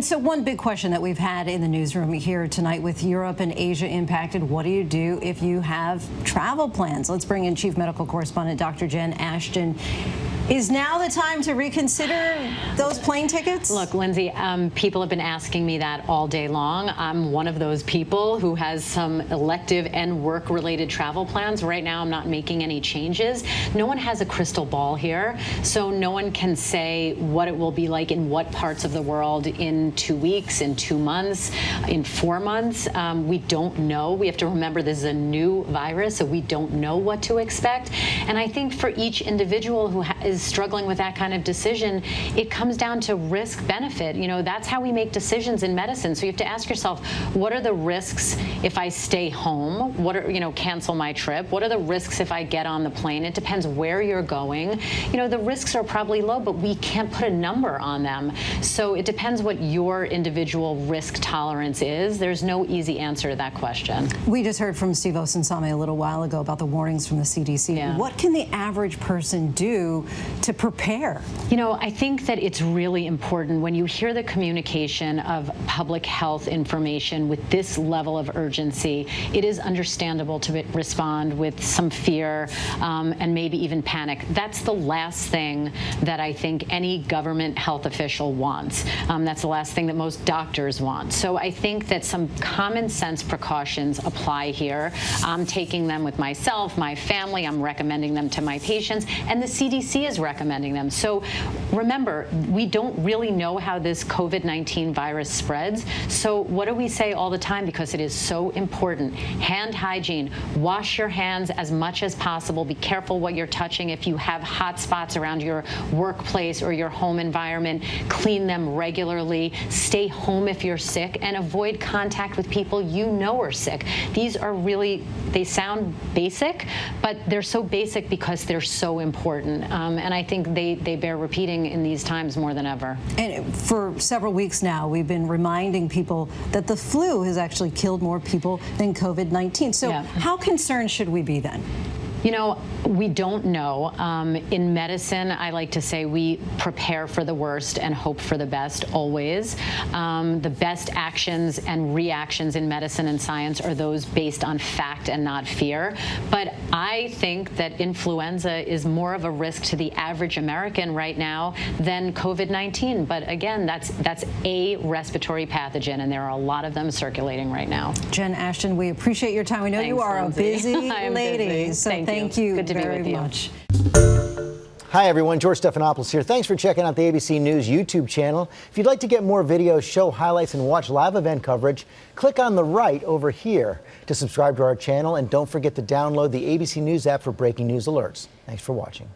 So one big question that we've had in the newsroom here tonight with Europe and Asia impacted, what do you do if you have travel plans? Let's bring in Chief Medical Correspondent Dr. Jen Ashton. Is now the time to reconsider those plane tickets? Look, Lindsay, people have been asking me that all day long. I'm one of those people who has some elective and work-related travel plans. Right now, I'm not making any changes. No one has a crystal ball here, so no one can say what it will be like in what parts of the world in 2 weeks, in 2 months, in 4 months. We don't know. We have to remember this is a new virus, so we don't know what to expect. And I think for each individual who is struggling with that kind of decision, it comes down to risk benefit. You know, that's how we make decisions in medicine. So you have to ask yourself, what are the risks if I stay home? What are, cancel my trip? What are the risks if I get on the plane? It depends where you're going. The risks are probably low, but we can't put a number on them. So it depends what your individual risk tolerance is. There's no easy answer to that question. We just heard from Steve Osunsame a little while ago about the warnings from the CDC. Yeah. What can the average person do to prepare? I think that it's really important when you hear the communication of public health information with this level of urgency. It is understandable to respond with some fear and maybe even panic. That's the last thing that I think any government health official wants. That's the last thing that most doctors want. So I think that some common sense precautions apply here. I'm taking them with myself, my family. I'm recommending them to my patients, and the CDC is recommending them. So remember, we don't really know how this COVID-19 virus spreads. So what do we say all the time? Because it is so important. Hand hygiene. Wash your hands as much as possible. Be careful what you're touching. If you have hot spots around your workplace or your home environment, clean them regularly. Stay home if you're sick, and avoid contact with people you know are sick. These are really, they sound basic, but they're so basic because they're so important. And I think they bear repeating in these times more than ever. And for several weeks now, we've been reminding people that the flu has actually killed more people than COVID-19. So how concerned should we be then? We don't know. In medicine, I like to say we prepare for the worst and hope for the best always. The best actions and reactions in medicine and science are those based on fact and not fear. But I think that influenza is more of a risk to the average American right now than COVID-19. But again, that's a respiratory pathogen, and there are a lot of them circulating right now. Jen Ashton, we appreciate your time. We know Thanks, you are Lindsay. a busy lady. Busy. So thank you Good to be very with you. much. Hi, everyone. George Stephanopoulos here. Thanks for checking out the ABC News YouTube channel. If you'd like to get more videos, show highlights, and watch live event coverage, click on the right over here to subscribe to our channel. And don't forget to download the ABC News app for breaking news alerts. Thanks for watching.